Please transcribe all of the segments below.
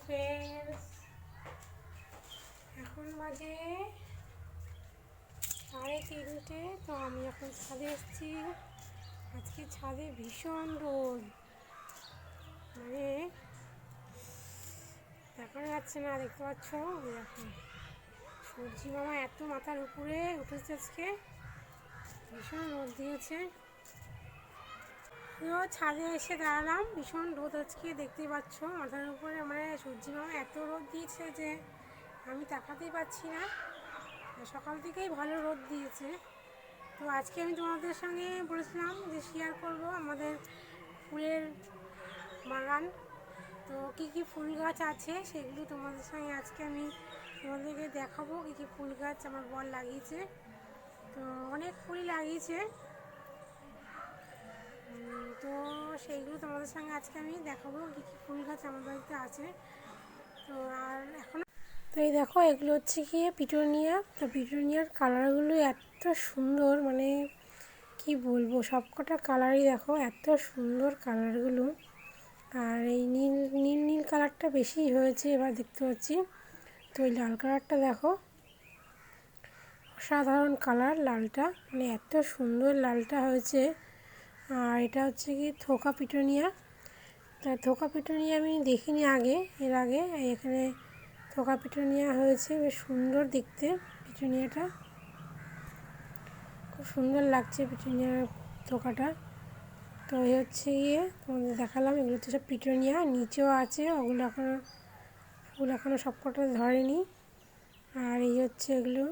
Friends, এখন বাজে 3:30। তো আমি এখন ছাদে এসেছি। আজকে ছাদে ভীষণ রোদ, মানে দেখানো যাচ্ছে না। দেখতে পাচ্ছ, দেখো সূর্যি মামা এত মাথার উপরে উঠেছে। আজকে ভীষণ রোদ দিয়েছে। তো ছাদে এসে দাঁড়ালাম, ভীষণ রোদ আজকে, দেখতেই পাচ্ছ মাথার উপরে। মানে সূর্যি মামা এত রোদ দিয়েছে যে আমি তাকাতেই পাচ্ছি না। সকাল থেকেই ভালো রোদ দিয়েছে। তো আজকে আমি তোমাদের সঙ্গে বলেছিলাম যে শেয়ার করব আমাদের ফুলের বাগান। তো কী কী ফুল গাছ আছে সেগুলো তোমাদের সঙ্গে আজকে আমি তোমাদেরকে দেখাবো। কী কী ফুল গাছ আমার বর লাগিয়েছে। তো অনেক ফুলই লাগিয়েছে, তো সেইগুলো তোমাদের সঙ্গে আজকে আমি দেখাবো কী কী ফুল গাছ আমার বাড়িতে আছে। তো আর এখন তো এই দেখো, এগুলো হচ্ছে গিয়ে পিটুনিয়া। তো পিটুনিয়ার কালারগুলো এত সুন্দর, মানে কি বলবো, সবকটা কালারই দেখো এত সুন্দর কালারগুলো। আর এই নীল নীল নীল কালারটা বেশি হয়েছে এবার দেখতে পাচ্ছি। তো এই লাল কালারটা দেখো, অসাধারণ কালার লালটা, মানে এত সুন্দর লালটা হয়েছে। আর এটা হচ্ছে কি থোকা পিটুনিয়া। তা থোকা পিটুনিয়া আমি দেখিনি এর আগে এখানে থোকা পিটুনিয়া হয়েছে, বেশ সুন্দর দেখতে পিটুনিয়াটা, খুব সুন্দর লাগছে পিটুনিয়ার থোকাটা। তো এই হচ্ছে গিয়ে তোমাদের দেখালাম, এগুলো তো সব পিটুনিয়া, নিচেও আছে, ওগুলো এখনও ফুল এখনও সবকটা ধরেনি। আর এই হচ্ছে এগুলো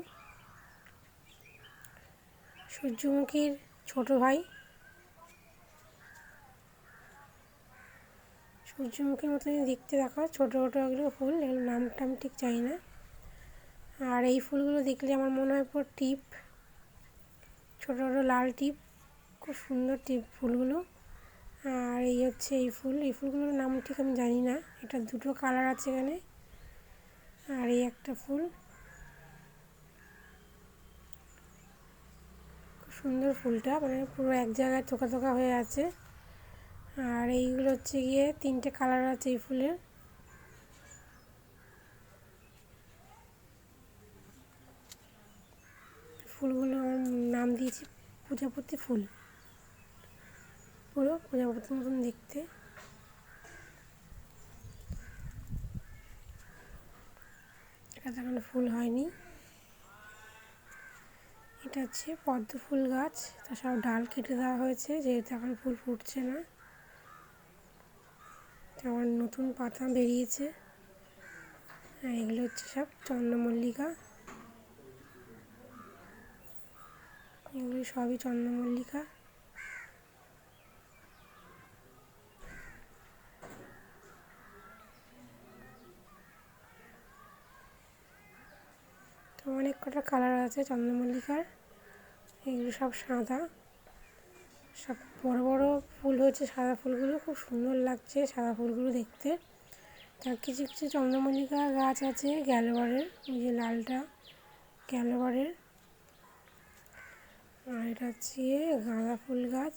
সূর্যমুখীর ছোট ভাই, সূর্যমুখীর মতনই দেখতে দেখো, ছোটো ছোটো এগুলো ফুল, এগুলো নামটা আমি ঠিক জানি না। আর এই ফুলগুলো দেখলে আমার মনে হয় পুরো টিপ, ছোটো ছোটো লাল টিপ, খুব সুন্দর টিপ ফুলগুলো। আর এই হচ্ছে এই ফুলগুলোর নাম ঠিক আমি জানি না। এটা দুটো কালার আছে এখানে। আর এই একটা ফুল, খুব সুন্দর ফুলটা, মানে পুরো এক জায়গায় থোকা থোকা হয়ে আছে। আর এইগুলো হচ্ছে গিয়ে 3টে কালার আছে এই ফুলের। ফুলগুলো আমার নাম দিয়েছি প্রজাপতি ফুল, পুরো প্রজাপতির মতন দেখতে। এটা এখনো ফুল হয়নি। এটা হচ্ছে পদ্ম ফুল গাছ, তো সব ডাল কেটে দেওয়া হয়েছে যেহেতু এখন ফুল ফুটছে না। আবার নতুন পাতা বেরিয়েছে। আর এগুলো হচ্ছে সব চন্দ্রমল্লিকা, এগুলো সবই চন্দ্রমল্লিকা। তো অনেক কটা কালার আছে চন্দ্রমল্লিকার। এগুলো সব সাদা, সব বড় বড় ফুল হয়েছে, সাদা ফুলগুলো খুব সুন্দর লাগছে সাদা ফুলগুলো দেখতে। তার কিছু কিছু চন্দ্রমল্লিকা গাছ আছে গ্যালোয়ারের, ওই যে লালটা গ্যালোয়ারের। আর এটা হচ্ছে গাঁদা ফুল গাছ,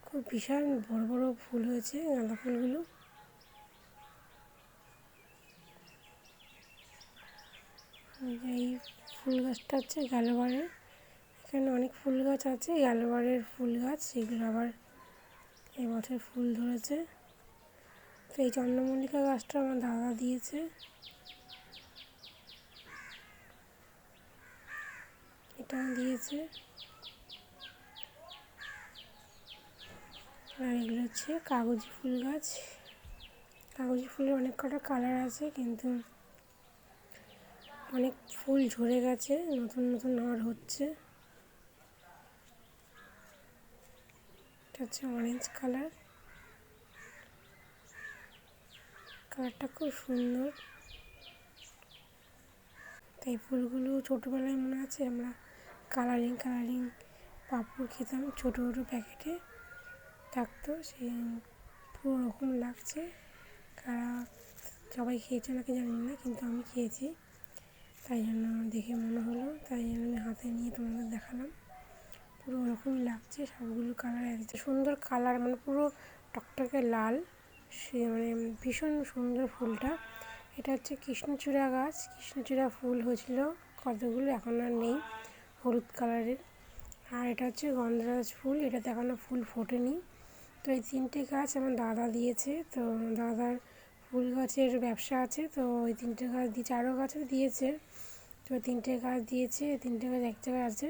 খুব বিশাল বড় বড় ফুল হয়েছে গাঁদা ফুলগুলো। এই ফুল গাছটা হচ্ছে গ্যালোয়ারের। এখানে অনেক ফুল গাছ আছে গ্যালোয়ারের ফুল গাছ, সেগুলো আবার এবছর ফুল ধরেছে। তো এই চন্দ্রমল্লিকা গাছটা আমার দাদা দিয়েছে, এটা দিয়েছে। আর এগুলো হচ্ছে কাগজি ফুল গাছ। কাগজি ফুলের অনেক কটা কালার আছে, কিন্তু অনেক ফুল ঝরে গেছে, নতুন নতুন আর হচ্ছে। এটা হচ্ছে অরেঞ্জ কালার, কালারটা খুব সুন্দর। তাই ফুলগুলো ছোটোবেলায় মনে আছে আমরা কালারিং পাপড় খেতাম, ছোটো ছোটো প্যাকেটে থাকতো, সে পুরো রকম লাগছে। কারা সবাই খেয়েছে নাকি জানি না, কিন্তু আমি খেয়েছি, তাই জন্য দেখে মনে হলো, তাই জন্য আমি হাতে নিয়ে তোমাদের দেখালাম। পুরো ওরকমই লাগছে, সবগুলো কালার এক সুন্দর কালার, মানে পুরো টকটকে লাল। সে মানে ভীষণ সুন্দর ফুলটা। এটা হচ্ছে কৃষ্ণচূড়া গাছ, কৃষ্ণচূড়া ফুল হয়েছিল কতগুলো, এখন আর নেই, হলুদ কালারের। আর এটা হচ্ছে গন্ধরাজ ফুল, এটাতে এখনও ফুল ফোটেনি। তো এই 3টে গাছ আমার দাদা দিয়েছে। তো দাদার ফুল গাছের ব্যবসা আছে, তো ওই 3টে গাছ দিয়েছে, আরও গাছও দিয়েছে। তো 3টে গাছ দিয়েছে, 3টে গাছ এক জায়গায় আছে।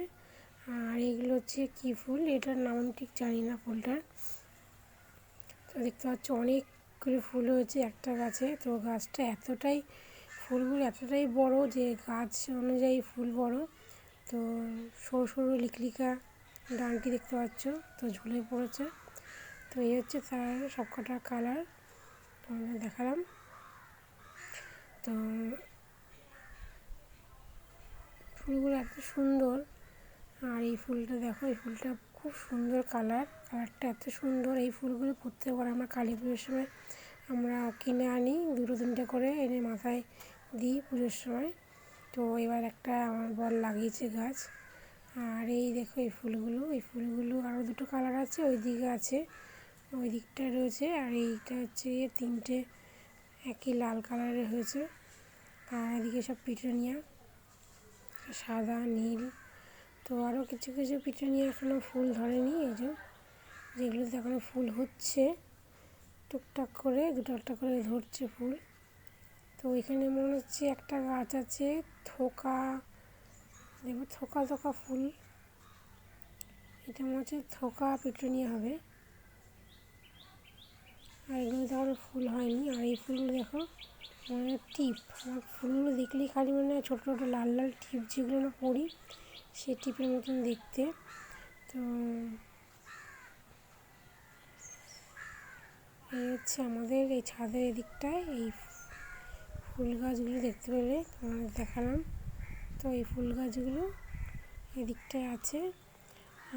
আর এইগুলো হচ্ছে কী ফুল, এটার নাম আমি ঠিক জানি না ফুলটার। তো দেখতে পাচ্ছ অনেকগুলো ফুল হয়েছে একটা গাছে। তো গাছটা এতটাই, ফুলগুলো এতটাই বড় যে গাছ অনুযায়ী ফুল বড়। তো সরু সরু লিকলিকা ডানটি দেখতে পাচ্ছ, তো ঝুলে পড়েছে। তো এই হচ্ছে তার সবকটা কালার তোমাদের দেখালাম। তো ফুলগুলো এত সুন্দর। আর এই ফুলটা দেখো, এই ফুলটা খুব সুন্দর কালারটা এত সুন্দর। এই ফুলগুলো প্রত্যেকবার আমরা কালী পুজোর সময় আমরা কিনে আনি, 2-3টে করে এনে মাথায় দিই পুজোর সময়। তো এবার একটা আমার বর লাগিয়েছে গাছ। আর এই দেখো এই ফুলগুলো আরও 2টো কালার আছে, ওই দিকে আছে, ওই দিকটায় রয়েছে। আর এইটা হচ্ছে 3টে একই লাল কালারের হয়েছে। আর এদিকে সব পিটুনিয়া সাদা নীল। তো আরও কিছু কিছু পিটুনিয়া এখনও ফুল ধরেনি, এই যেগুলোতে এখনও ফুল হচ্ছে, টুকটাক করে 2টা করে ধরছে ফুল। তো এখানে মনে হচ্ছে একটা গাছ আছে থোকা, দেখো থোকা থোকা ফুল, এটা মনে হচ্ছে থোকা পিটুনিয়া হবে। আর এগুলোতে এখনও ফুল হয়নি। আর এই ফুলগুলো দেখো মানে টিপ, আমার ফুলগুলো দেখলেই খালি মানে ছোটো ছোটো লাল লাল টিপ যেগুলো না পড়ি, সেই টিপের মতন দেখতে। তো এই হচ্ছে আমাদের এই ছাদের এদিকটায় এই ফুল গাছগুলো দেখতে পেলে তোমাদের দেখালাম। তো এই ফুল গাছগুলো এদিকটায় আছে।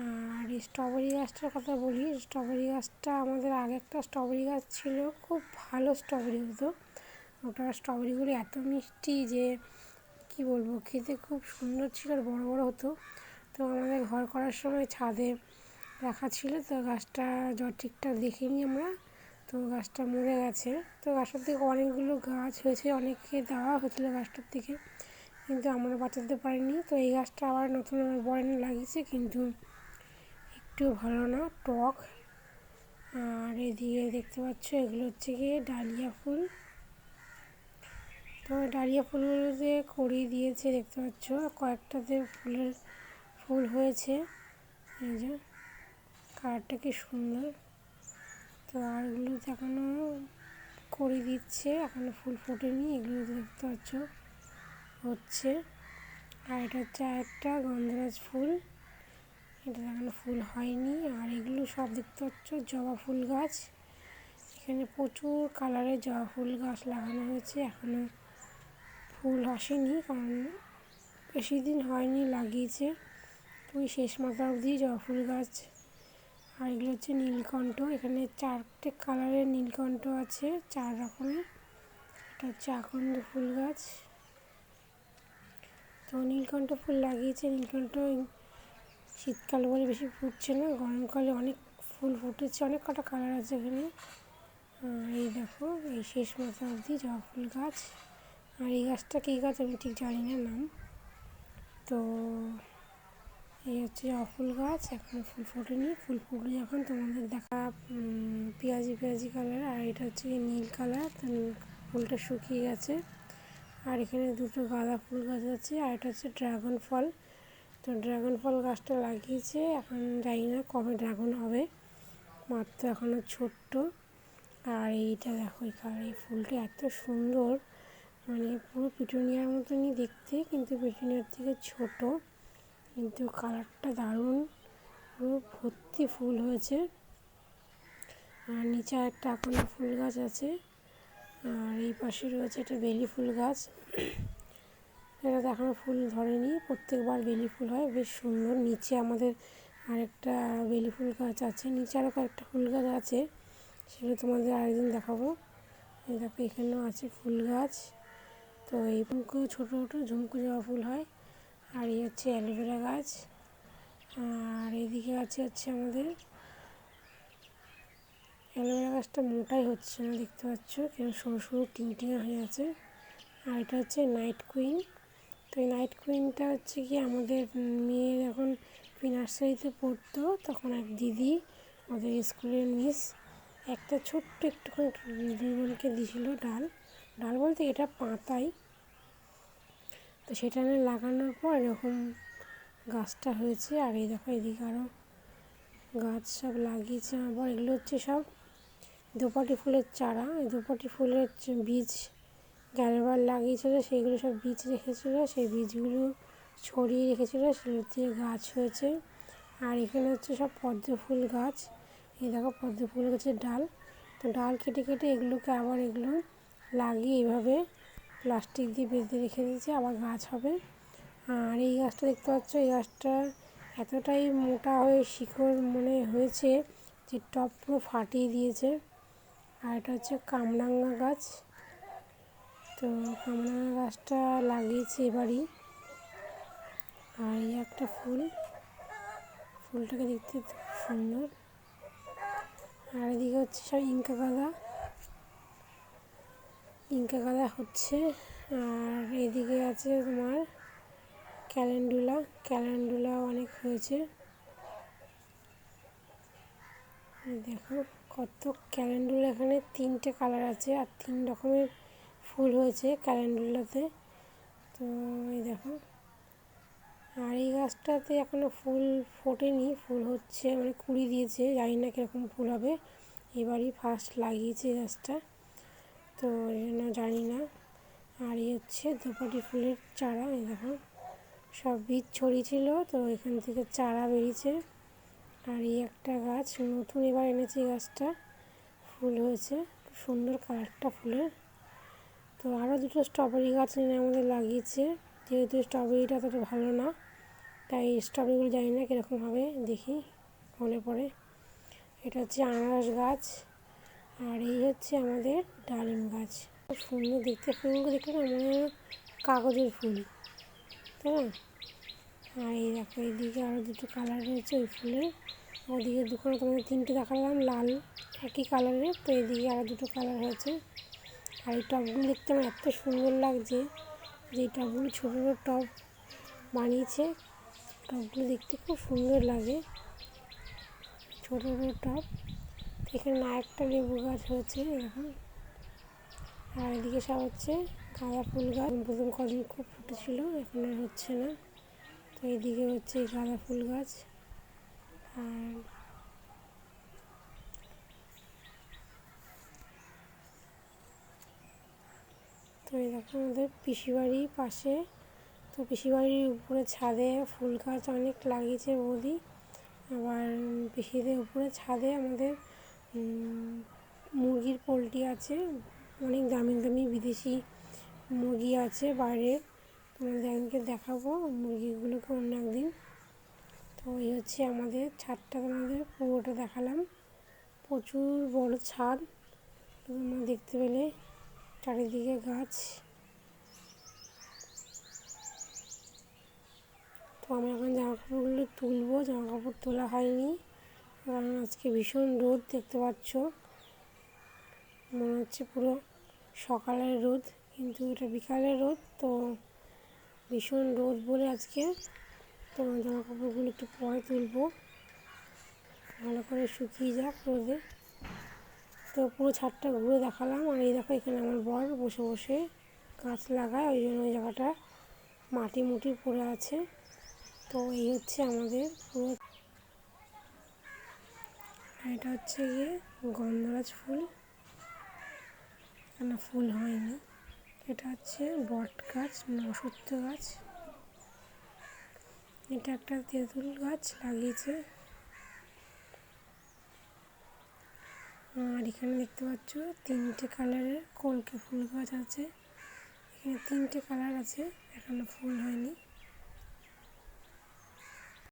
আর এই স্ট্রবেরি গাছটার কথা বলি, স্ট্রবেরি গাছটা আমাদের আগে একটা স্ট্রবেরি গাছ ছিল, খুব ভালো স্ট্রবেরি হতো। ওটা স্ট্রবেরিগুলো এত মিষ্টি যে কী বলবো, খেতে খুব সুন্দর ছিল আর বড় বড় হতো। তো আমাদের ঘর করার সময় ছাদে রাখা ছিল, তো গাছটা ঠিকঠাক দেখিনি আমরা, তো গাছটা মরে গেছে। তো গাছটার থেকে অনেকগুলো গাছ হয়েছে, অনেককে দেওয়া হয়েছিল গাছটার থেকে, কিন্তু আমরা বাঁচাতে পারিনি। তো এই গাছটা আবার নতুন আমার বর এনে লাগিয়েছে, কিন্তু একটু ভালো না, টক। আর এদিকে দেখতে পাচ্ছ এগুলো হচ্ছে গিয়ে ডালিয়া ফুল। তো ডালিয়া ফুলগুলোতে কড়ি দিয়েছে দেখতে পাচ্ছ, কয়েকটাতে ফুল হয়েছে, এই যে কালারটা কি সুন্দর। তো আর এগুলোতে এখনও কড়ি দিচ্ছে, এখনও ফুল ফোটেনি, এগুলো দেখতে পাচ্ছ হচ্ছে। আর এটা হচ্ছে আরেকটা গন্ধরাজ ফুল, এটা এখনও ফুল হয়নি। আর এগুলো সব দেখতে পাচ্ছ জবা ফুল গাছ, এখানে প্রচুর কালারের জবা ফুল গাছ লাগানো হয়েছে, এখনও ফুল আসেনি কারণ বেশি দিন হয়নি লাগিয়েছে, ওই শেষ মাথা অবধি জবা ফুল গাছ। আর এগুলো হচ্ছে নীলকণ্ঠ, এখানে 4টে কালারের নীলকণ্ঠ আছে, 4 রকমের। এটা হচ্ছে আকন্দ ফুল গাছ। তো নীলকণ্ঠ ফুল লাগিয়েছে, নীলকণ্ঠ শীতকাল বলে বেশি ফুটছে না, গরমকালে অনেক ফুল ফুটেছে, অনেক কটা কালার আছে এখানে। এই দেখো এই শেষ মাথা অবধি জবা ফুল গাছ। আর এই গাছটা কী গাছ আমি ঠিক জানি না নাম। তো এই হচ্ছে জবা ফুল গাছ, এখনও ফুল ফোটেনি, ফুল ফুটলে যখন তোমাদের দেখা পেঁয়াজি পেঁয়াজি কালার। আর এটা হচ্ছে নীল কালার, তো ফুলটা শুকিয়ে গেছে। আর এখানে 2টো গাঁদা ফুল গাছ আছে। আর এটা হচ্ছে ড্রাগন ফল। তো ড্রাগন ফল গাছটা লাগিয়েছে, এখন জানি না কবে ড্রাগন হবে, মাত্র এখনও ছোট্ট। আর এইটা দেখো এই ফুলটা এত সুন্দর, মানে পুরো পিটুনিয়ার মতনই দেখতে, কিন্তু পিটুনিয়ার থেকে ছোট, কিন্তু কালারটা দারুণ, পুরো ভর্তি ফুল হয়েছে। আর নিচে একটা আকন্দ ফুল গাছ আছে। আর এই পাশে রয়েছে একটা বেলি ফুল গাছ, এটাতে এখনও ফুল ধরেনি, প্রত্যেকবার বেলি ফুল হয়, বেশ সুন্দর। নিচে আমাদের আরেকটা বেলি ফুল গাছ আছে, নিচে আরও কয়েকটা ফুল গাছ আছে, সেগুলো তোমাদের আরেকদিন দেখাবো। এই দেখো এখানেও আছে ফুল গাছ। তো এই ঝুমকো ছোটো ছোটো ঝুমকো জবা ফুল হয়। আর এই হচ্ছে অ্যালোভেরা গাছ। আর এদিকে হচ্ছে আমাদের অ্যালোভেরা গাছটা মোটাই হচ্ছে না, দেখতে পাচ্ছ কেমন সরু সরু টিংটিঙা হয়ে আছে। আর এটা হচ্ছে নাইট কুইন। তো এই নাইট কুইনটা হচ্ছে কি আমাদের মেয়ের এখন প্রি নার্সারিতে পড়তো, তখন এক দিদি আমাদের স্কুলের মিস একটা ছোট্ট একটুখানি দুই বোনকে দিয়েছিল ডাল। ডাল বলতে এটা পাতাই। তো সেটা এনে লাগানোর পর এরকম গাছটা হয়েছে। আর এই দেখো এদিকে আরও গাছ সব লাগিয়েছে আবার। এগুলো হচ্ছে সব দোপাটি ফুলের চারা। এই দোপাটি ফুলের বীজ গ্যালবার লাগিয়েছিল, সেইগুলো সব বীজ রেখেছিল, সেই বীজগুলো ছড়িয়ে রেখেছিল, সেগুলো দিয়ে গাছ হয়েছে। আর এখানে হচ্ছে সব পদ্ম ফুল গাছ। এই দেখো পদ্ম ফুল গাছের ডাল। তো ডাল কেটে কেটে এগুলোকে আবার এগুলো লাগিয়ে এইভাবে প্লাস্টিক দিয়ে বেঁধে রেখে দিয়েছে, আবার গাছ হবে। আর এই গাছটা দেখতে পাচ্ছ, এই গাছটা এতটাই মোটা হয়ে শিকড় মনে হয়েছে যে টপ পুরো ফাটিয়ে দিয়েছে। আর এটা হচ্ছে কামরাঙা গাছ। তো কামরাঙা গাছটা লাগিয়েছি এবারই। আর এই একটা ফুলটাকে দেখতে খুব সুন্দর। আর এদিকে হচ্ছে সব ইনকা গাঁদা হচ্ছে। আর এদিকে আছে তোমার ক্যালেন্ডুলা অনেক হয়েছে। দেখো কত ক্যালেন্ডুলা, এখানে 3টে কালার আছে আর 3 রকমের ফুল হয়েছে ক্যালেন্ডুলাতে। তো এই দেখো। আর এই গাছটাতে এখনও ফুল ফোটেনি, ফুল হচ্ছে মানে কুড়ি দিয়েছে, জানি না কীরকম ফুল হবে, এবারই ফার্স্ট লাগিয়েছে এই গাছটা, তো এই জন্য জানি না। আর এই হচ্ছে দোপাটি ফুলের চারা। এই দেখো সব বীজ ছড়িয়েছিল, তো এখান থেকে চারা বেরিয়েছে। আর এই একটা গাছ নতুন এবার এনেছে, এই গাছটা ফুল হয়েছে, খুব সুন্দর কালারটা ফুলের। তো আরও 2টো স্ট্রবেরি গাছ এনে আমাদের লাগিয়েছে, যেহেতু স্ট্রবেরিটা অতটা ভালো না, তাই স্ট্রবেরিগুলো জানি না কীরকম হবে, দেখি হলে পরে। এটা হচ্ছে আনারস গাছ। আর এই হচ্ছে আমাদের ডালিম গাছ। খুব সুন্দর দেখতে, ফুলগুলো দেখতে না মনে হয় কাগজের ফুল, তাই না? আর এই দেখো এইদিকে আরও 2টো কালার রয়েছে ওই ফুলের। ওদিকে দুখানে তোমাদের 3টে দেখালাম লাল একই কালারের, তো এদিকে আরও 2টো কালার হয়েছে। আর এই টবগুলো দেখতে আমার এত সুন্দর লাগছে, যে এই টবগুলো ছোটো ছোটো টব বানিয়েছে, টবগুলো দেখতে খুব সুন্দর লাগে, ছোটো ছোটো টব। এখানে আরেকটা লেবু গাছ হয়েছে এরকম। আর এদিকে সব হচ্ছে গাঁদা ফুল গাছ, প্রথম কদিন খুব ফুটেছিল, এখন আর হচ্ছে না। তো এইদিকে হচ্ছে এই গাঁদা ফুল গাছ। আর তো এই দেখো আমাদের পিসিবাড়ির পাশে, তো পিসিবাড়ির উপরে ছাদে ফুল গাছ অনেক লাগিয়েছে বৌদি। আবার পিসিদের উপরে ছাদে আমাদের মুরগির পোলট্রি আছে, অনেক দামি দামি বিদেশি মুরগি আছে বাইরের, তোমাদের একদিনকে দেখাবো মুরগিগুলোকে অন্য একদিন। তো এই হচ্ছে আমাদের ছাদটা, তোমাদের পুরোটা দেখালাম, প্রচুর বড় ছাদ, তোমরা দেখতে পেলে চারিদিকে গাছ। তো আমি এখন জামা কাপড়গুলো তুলবো, জামা কাপড় তোলা হয়নি কারণ আজকে ভীষণ রোদ, দেখতে পাচ্ছ মনে হচ্ছে পুরো সকালের রোদ, কিন্তু এটা বিকালের রোদ। তো ভীষণ রোদ বলে আজকে তো জামা কাপড়গুলো একটু পরে তুলবো, ভালো করে শুকিয়ে যাক রোদে। তো পুরো ছাদটা ঘুরে দেখালাম। আর এই দেখো এখানে আমার বর বসে বসে গাছ লাগায়, ওই জন্য ওই জায়গাটা মাটি মুটি পড়ে আছে। তো এই হচ্ছে আমাদের পুরো। এটা হচ্ছে গিয়ে গন্ধরাজ ফুল, এখানে ফুল হয়নি। এটা হচ্ছে বট গাছ, অশ্বত্থ গাছ। এটা একটা তেঁতুল গাছ লাগিয়েছে। আর এখানে দেখতে পাচ্ছ 3টে কালারের কলকে ফুল গাছ আছে, এখানে 3টে কালার আছে, এখনো ফুল হয়নি।